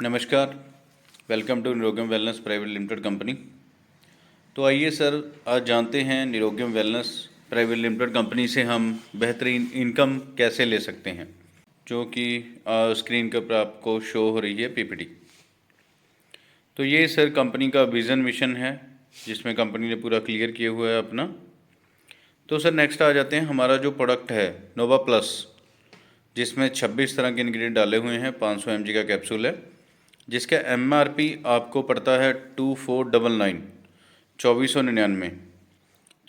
नमस्कार। Welcome to Nirogam wellness private limited company. तो आइए सर, आज जानते हैं Nirogam wellness private limited company से हम बेहतरीन इनकम कैसे ले सकते हैं, जो कि स्क्रीन के ऊपर आपको शो हो रही है पीपीटी। तो ये सर कंपनी का विज़न मिशन है, जिसमें कंपनी ने पूरा क्लियर किया हुआ है अपना। तो सर नेक्स्ट आ जाते हैं, हमारा जो प्रोडक्ट है नोवा प्लस, जिसमें 26 तरह के इंग्रेडिएंट डाले हुए हैं, 500 mg का कैप्सूल है, जिसका MRP आपको पड़ता है 2499 2499।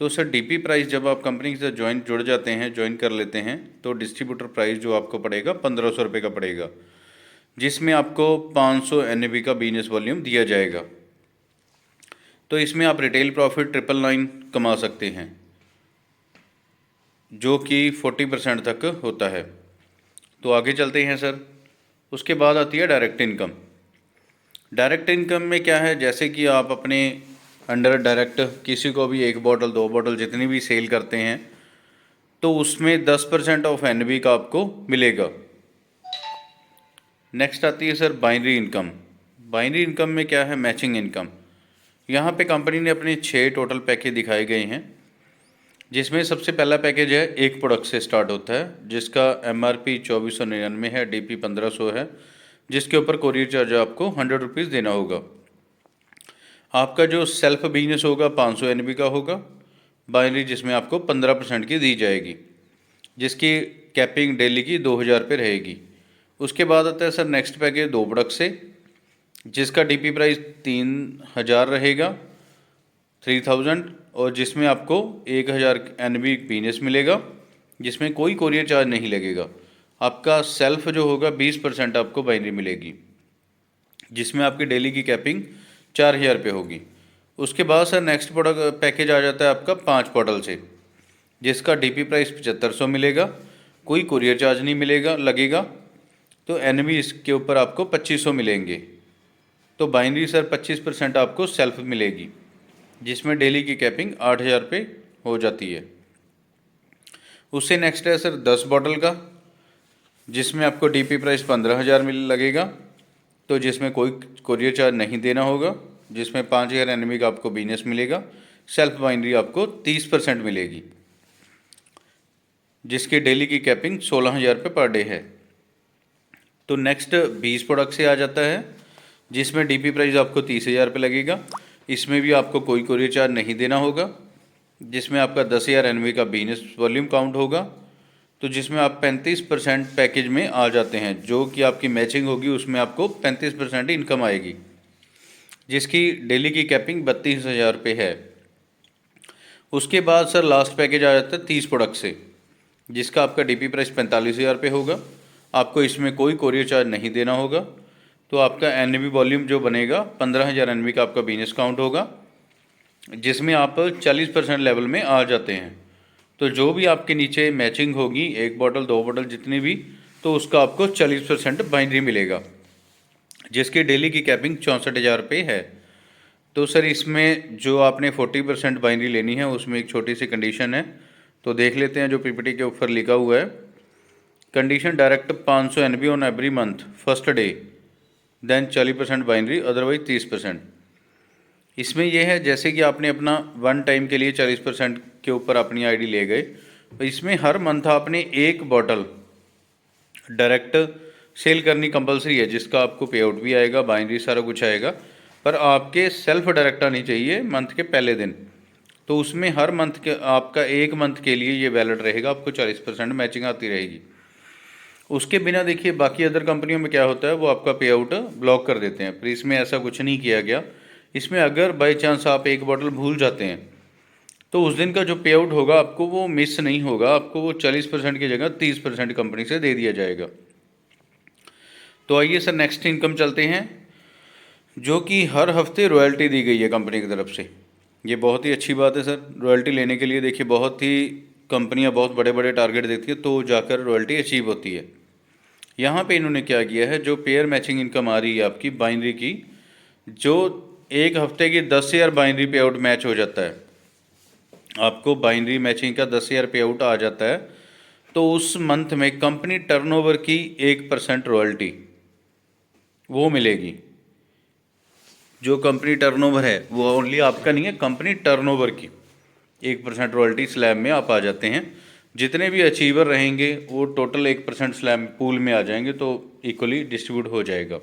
तो सर DP प्राइस जब आप कंपनी के साथ जुड़ जाते हैं, ज्वाइन कर लेते हैं, तो डिस्ट्रीब्यूटर प्राइस जो आपको पड़ेगा 1500 रुपये का पड़ेगा, जिसमें आपको 500 NAB का बिजनेस वॉल्यूम दिया जाएगा। तो इसमें आप रिटेल प्रॉफिट 999 कमा सकते हैं, जो कि 40% तक होता है। तो आगे चलते हैं सर। उसके बाद आती है डायरेक्ट इनकम। डायरेक्ट इनकम में क्या है, जैसे कि आप अपने अंडर डायरेक्ट किसी को भी 1 बॉटल 2 बॉटल जितनी भी सेल करते हैं, तो उसमें 10% ऑफ NAB का आपको मिलेगा। नेक्स्ट आती है sir binary income. Binary income में क्या है, मैचिंग इनकम। यहाँ पे कंपनी ने अपने 6 टोटल पैकेज दिखाए गए हैं, जिसमें सबसे पहला पैकेज है एक प्रोडक्ट से स्टार्ट होता है, जिसका MRP 2499 है, DP 1500 है, जिसके ऊपर कोरियर चार्ज आपको 100 रुपीज़ देना होगा। आपका जो सेल्फ बिजनेस होगा 500 NAB का होगा, बाइनरी जिसमें आपको 15% की दी जाएगी, जिसकी कैपिंग डेली की 2000 पे रहेगी। उसके बाद आता है सर नेक्स्ट पैकेज 2 प्रोडक्ट से, जिसका DP प्राइस 3000 रहेगा, 3000, और जिसमें आपको 1000 NAB बिजनेस मिलेगा, जिसमें कोई कोरियर चार्ज नहीं लगेगा। आपका सेल्फ जो होगा 20% आपको बाइनरी मिलेगी, जिसमें आपकी डेली की कैपिंग 4000 पे होगी। उसके बाद सर नेक्स्ट प्रोडक्ट पैकेज आ जाता है आपका 5 बॉटल से, जिसका DP प्राइस 7500 मिलेगा, कोई कुरियर चार्ज नहीं मिलेगा लगेगा। तो NAB इसके ऊपर आपको 2500 मिलेंगे। तो बाइनरी सर 25% आपको सेल्फ मिलेगी, जिसमें डेली की कैपिंग 8000 पे हो जाती है। उससे नेक्स्ट है सर 10 बॉटल का, जिसमें आपको DP प्राइस 15000 मिल लगेगा, तो जिसमें कोई कोरियर चार्ज नहीं देना होगा, जिसमें 5000 NAB का आपको बिजनेस मिलेगा। सेल्फ बाइनरी आपको 30% मिलेगी, जिसकी डेली की कैपिंग 16000 पे पर डे है। तो नेक्स्ट 20 प्रोडक्ट से आ जाता है, जिसमें DP प्राइस आपको 30000 पे लगेगा। इसमें भी आपको कोई कोरियर चार्ज नहीं देना होगा, जिसमें आपका 10000 NAB का बिजनेस वॉल्यूम काउंट होगा। तो जिसमें आप 35% पैकेज में आ जाते हैं, जो कि आपकी मैचिंग होगी, उसमें आपको 35% इनकम आएगी, जिसकी डेली की कैपिंग 32000 पे है। उसके बाद सर लास्ट पैकेज आ जाता है 30 प्रोडक्ट से, जिसका आपका DP प्राइस 45000 पे होगा। आपको इसमें कोई कोरियर चार्ज नहीं देना होगा। तो आपका NAB वॉल्यूम जो बनेगा 15000 NAB का आपका बिजनेस काउंट होगा, जिसमें आप 40% लेवल में आ जाते हैं। तो जो भी आपके नीचे मैचिंग होगी 1 बॉटल 2 बॉटल जितनी भी, तो उसका आपको 40% बाइनरी मिलेगा, जिसकी डेली की कैपिंग 64000 पे है। तो सर इसमें जो आपने 40% बाइनरी लेनी है, उसमें एक छोटी सी कंडीशन है, तो देख लेते हैं जो PPT के ऊपर लिखा हुआ है। Condition direct 500 NAB on every month first day, then 40% binary, otherwise 30%। इसमें यह है, जैसे कि आपने अपना वन टाइम के लिए 40% के ऊपर अपनी ID ले गए, तो इसमें हर मंथ आपने 1 बॉटल डायरेक्ट सेल करनी कंपलसरी है, जिसका आपको पे आउट भी आएगा, बाइनरी सारा कुछ आएगा, पर आपके सेल्फ डायरेक्ट आनी चाहिए मंथ के पहले दिन। तो उसमें हर मंथ के आपका 1 मंथ के लिए ये वैलिड रहेगा, आपको 40% मैचिंग आती रहेगी। उसके बिना देखिए बाकी अदर कंपनियों में क्या होता है, वो आपका पे आउट ब्लॉक कर देते हैं, पर इसमें ऐसा कुछ नहीं किया गया। इसमें अगर बाई चांस आप 1 बॉटल भूल जाते हैं, तो उस दिन का जो पे आउट होगा आपको वो मिस नहीं होगा, आपको वो 40% की जगह 30% कंपनी से दे दिया जाएगा। तो आइए सर नेक्स्ट इनकम चलते हैं, जो कि हर हफ्ते रॉयल्टी दी गई है कंपनी की तरफ से। ये बहुत ही अच्छी बात है सर। रॉयल्टी लेने के लिए देखिए बहुत ही कंपनियां बहुत बड़े बड़े टारगेट देती है, तो जाकर रॉयल्टी अचीव होती है। यहाँ पे इन्होंने क्या किया है, जो पेयर मैचिंग इनकम आ रही है आपकी बाइनरी की, जो एक हफ्ते की 10000 बाइनरी पे आउट मैच हो जाता है, आपको बाइनरी मैचिंग का 10000 पे आउट आ जाता है, तो उस मंथ में कंपनी टर्नओवर की 1% रॉयल्टी वो मिलेगी। जो कंपनी टर्नओवर है वो ओनली आपका नहीं है, कंपनी टर्नओवर की 1% रॉयल्टी स्लैब में आप आ जाते हैं। जितने भी अचीवर रहेंगे वो टोटल 1% स्लैब पूल में आ जाएंगे, तो इक्वली डिस्ट्रीब्यूट हो जाएगा।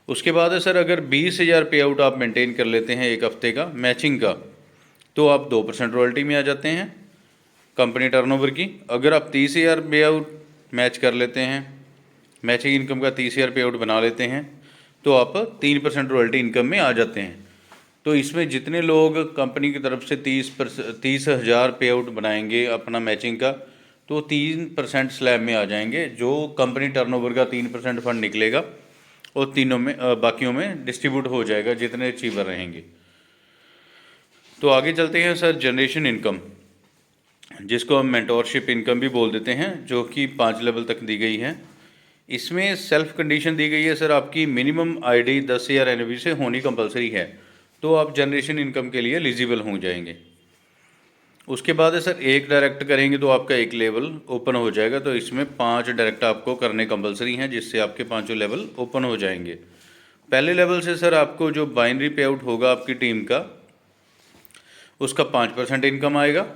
उसके बाद है सर, अगर 20,000 पे आउट आप मेंटेन कर लेते हैं एक हफ्ते का मैचिंग का, तो आप 2% रॉयल्टी में आ जाते हैं कंपनी टर्नओवर की। अगर आप 30,000 पे आउट मैच कर लेते हैं, मैचिंग इनकम का 30,000 पे आउट बना लेते हैं, तो आप 3% रॉयल्टी इनकम में आ जाते हैं। तो इसमें जितने लोग कंपनी की तरफ से 30,000 पे आउट बनाएंगे अपना मैचिंग का, तो 3% स्लैब में आ जाएंगे। जो कंपनी टर्नओवर का 3% फंड निकलेगा और तीनों में बाकियों में डिस्ट्रीब्यूट हो जाएगा जितने अचीवर रहेंगे। तो आगे चलते हैं सर, जनरेशन इनकम, जिसको हम मेंटोरशिप इनकम भी बोल देते हैं, जो कि 5 लेवल तक दी गई है। इसमें सेल्फ कंडीशन दी गई है सर, आपकी मिनिमम आईडी 10,000 एनवी से होनी कंपलसरी है, तो आप जनरेशन इनकम के लिए एलिजिबल हो जाएंगे। उसके बाद है सर, एक डायरेक्ट करेंगे तो आपका एक लेवल ओपन हो जाएगा, तो इसमें 5 डायरेक्ट आपको करने कंपलसरी हैं, जिससे आपके 5 लेवल ओपन हो जाएंगे। पहले लेवल से सर आपको जो बाइनरी पे आउट होगा आपकी टीम का, उसका 5% इनकम आएगा।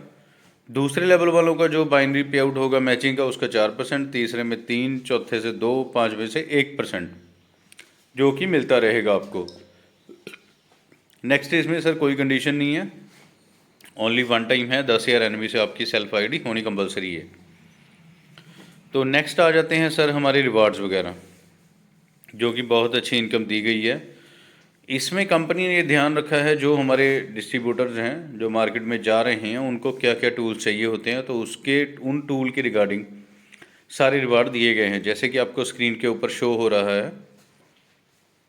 दूसरे लेवल वालों का जो बाइनरी पे आउट होगा मैचिंग का, उसका 4%, तीसरे में 3, चौथे से 2, पाँचवें से 1%, जो कि मिलता रहेगा आपको। नेक्स्ट इसमें सर कोई कंडीशन नहीं है, ओनली वन टाइम है, 10,000 एनवी से आपकी सेल्फ आईडी होनी कंपलसरी है। तो नेक्स्ट आ जाते हैं सर हमारे रिवार्ड्स वगैरह, जो कि बहुत अच्छी इनकम दी गई है। इसमें कंपनी ने ये ध्यान रखा है, जो हमारे डिस्ट्रीब्यूटर्स हैं जो मार्केट में जा रहे हैं, उनको क्या क्या टूल्स चाहिए होते हैं, तो उसके उन टूल के रिगार्डिंग सारे रिवार्ड दिए गए हैं। जैसे कि आपको स्क्रीन के ऊपर शो हो रहा है,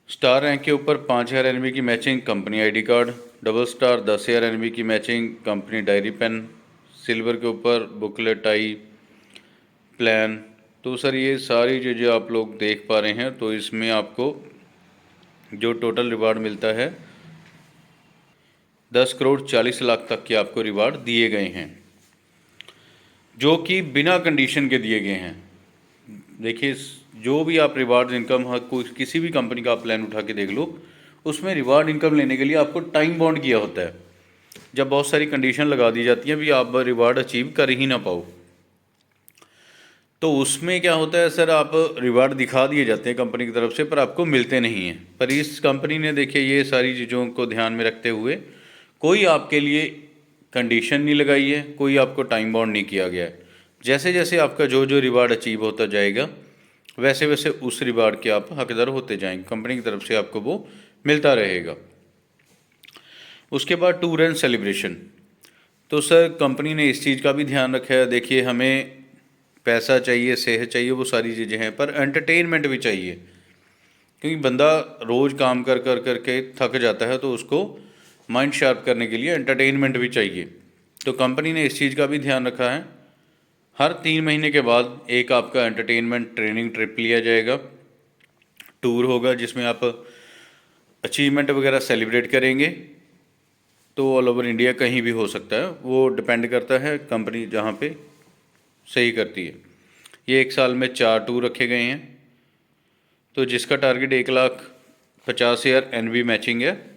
स्टार रैंक के ऊपर 5,000 एनवी की matching company ID card, double star 10,000 NV की matching company diary pen, silver के ऊपर बुकलेट टाई प्लान। तो सर ये सारी चीज़ें आप लोग देख पा रहे हैं। तो इसमें आपको जो टोटल रिवार्ड मिलता है 10 करोड़ 40 लाख तक के आपको रिवार्ड दिए गए हैं, जो कि बिना कंडीशन के दिए गए हैं। देखिए, जो भी आप रिवार्ड इनकम कोई किसी भी कंपनी का आप प्लान उठा के देख लो, उसमें रिवार्ड इनकम लेने के लिए आपको टाइम बॉन्ड किया होता है। जब बहुत सारी कंडीशन लगा दी जाती हैं भी आप रिवार्ड अचीव कर ही ना पाओ, तो उसमें क्या होता है सर, आप रिवार्ड दिखा दिए जाते हैं कंपनी की तरफ से, पर आपको मिलते नहीं हैं। पर इस कंपनी ने देखिए ये सारी चीज़ों को ध्यान में रखते हुए कोई आपके लिए कंडीशन नहीं लगाई है, कोई आपको टाइम बाउंड नहीं किया गया है। जैसे जैसे आपका जो जो रिवार्ड अचीव होता जाएगा, वैसे वैसे उस रिवार्ड के आप हकदार होते जाएंगे, कंपनी की तरफ से आपको वो मिलता रहेगा। उसके बाद टूर एंड सेलिब्रेशन, तो सर कंपनी ने इस चीज़ का भी ध्यान रखा है। देखिए, हमें पैसा चाहिए, सेहत चाहिए, वो सारी चीज़ें हैं, पर एंटरटेनमेंट भी चाहिए, क्योंकि बंदा रोज़ काम कर कर करके थक जाता है, तो उसको माइंड शार्प करने के लिए एंटरटेनमेंट भी चाहिए। तो कंपनी ने इस चीज़ का भी ध्यान रखा है। हर 3 महीने के बाद एक आपका एंटरटेनमेंट ट्रेनिंग ट्रिप लिया जाएगा, टूर होगा, जिसमें आप अचीवमेंट वगैरह सेलिब्रेट करेंगे। तो ऑल ओवर इंडिया कहीं भी हो सकता है, वो डिपेंड करता है कंपनी जहाँ पे सही करती है। ये 1 साल में 4 टूर रखे गए हैं, तो जिसका टारगेट 1,50,000 एनवी मैचिंग है,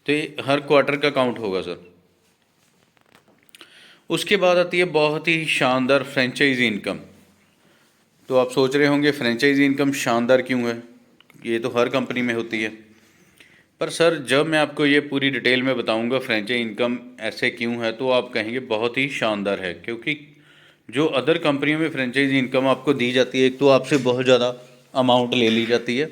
तो ये हर क्वार्टर का काउंट होगा सर। उसके बाद आती है बहुत ही शानदार फ्रेंचाइजी इनकम। तो आप सोच रहे होंगे फ्रेंचाइजी इनकम शानदार क्यों है, ये तो हर कंपनी में होती है। पर सर जब मैं आपको ये पूरी डिटेल में बताऊंगा फ्रेंचाइजी इनकम ऐसे क्यों है, तो आप कहेंगे बहुत ही शानदार है, क्योंकि जो अदर कंपनियों में फ्रेंचाइजी इनकम आपको दी जाती है, एक तो आपसे बहुत ज़्यादा अमाउंट ले ली जाती है,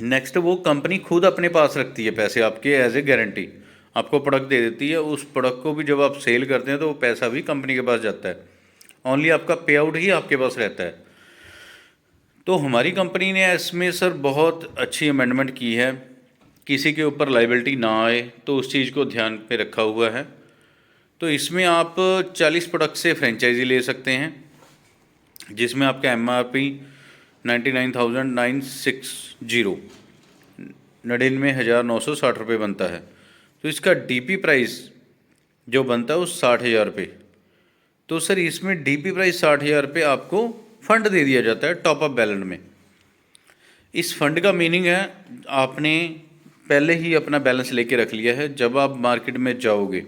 नेक्स्ट वो कंपनी खुद अपने पास रखती है पैसे आपके एज ए गारंटी, आपको प्रोडक्ट दे देती है। उस प्रोडक्ट को भी जब आप सेल करते हैं तो वो पैसा भी कंपनी के पास जाता है, ओनली आपका पे आउट ही आपके पास रहता है। तो हमारी कंपनी ने इसमें सर बहुत अच्छी अमेंडमेंट की है, किसी के ऊपर लाइबिलिटी ना आए, तो उस चीज़ को ध्यान पे रखा हुआ है। तो इसमें आप 40 प्रोडक्ट से फ्रेंचाइजी ले सकते हैं, जिसमें आपका MRP 99,960 99,960 रुपये बनता है। तो इसका DP प्राइस जो बनता है वो 60,000 रुपये। तो सर इसमें DP प्राइस 60,000 रुपये आपको फंड दे दिया जाता है टॉपअप बैलेंस में। इस फंड का मीनिंग है आपने पहले ही अपना बैलेंस लेके रख लिया है, जब आप मार्केट में जाओगे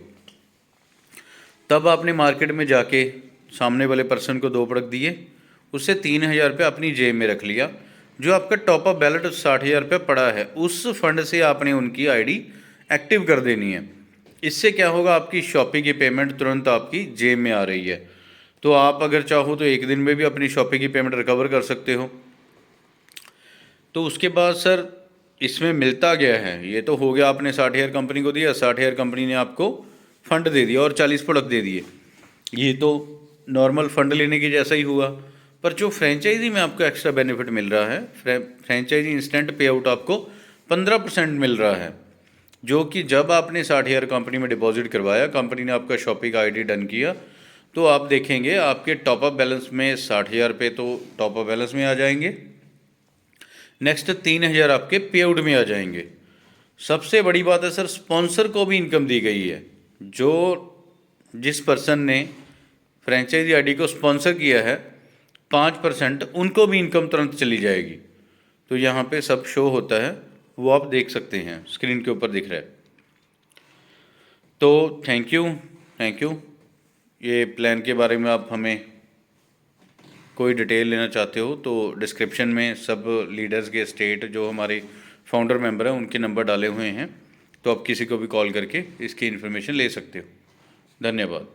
तब आपने मार्केट में जाके सामने वाले पर्सन को 2 प्रोडक्ट दिए, उससे 3,000 रुपये अपनी जेब में रख लिया। जो आपका टॉप अप बैलेट 60,000 रुपये पड़ा है, उस फंड से आपने उनकी आईडी एक्टिव कर देनी है। इससे क्या होगा, आपकी शॉपिंग की पेमेंट तुरंत आपकी जेब में आ रही है। तो आप अगर चाहो तो एक दिन में भी अपनी शॉपिंग की पेमेंट रिकवर कर सकते हो। तो उसके बाद सर इसमें मिलता गया है, ये तो हो गया, आपने 60,000 कंपनी को दिया, 60,000 कंपनी ने आपको फंड दे दिया और 40 प्रोडक्ट दे दिए। ये तो नॉर्मल फंड लेने की जैसा ही हुआ। पर जो फ्रेंचाइजी में आपको एक्स्ट्रा बेनिफिट मिल रहा है, फ्रेंचाइजी इंस्टेंट पे आउट आपको 15% मिल रहा है, जो कि जब आपने 60,000 कंपनी में डिपॉजिट करवाया, कंपनी ने आपका शॉपिंग आईडी डन किया, तो आप देखेंगे आपके टॉपअप बैलेंस में 60,000 रुपये तो टॉपअप बैलेंस में आ जाएंगे। नेक्स्ट 3,000 आपके पे आउट में आ जाएंगे। सबसे बड़ी बात है सर, स्पॉन्सर को भी इनकम दी गई है। जिस पर्सन ने फ्रेंचाइजी आईडी को स्पॉन्सर किया है 5%, उनको भी इनकम तुरंत चली जाएगी। तो यहाँ पे सब शो होता है, वो आप देख सकते हैं, स्क्रीन के ऊपर दिख रहा है। तो थैंक यू। ये प्लान के बारे में आप हमें कोई डिटेल लेना चाहते हो तो डिस्क्रिप्शन में सब लीडर्स के स्टेट जो हमारे फाउंडर मेंबर हैं उनके नंबर डाले हुए हैं, तो आप किसी को भी कॉल करके इसकी इन्फॉर्मेशन ले सकते हो। धन्यवाद।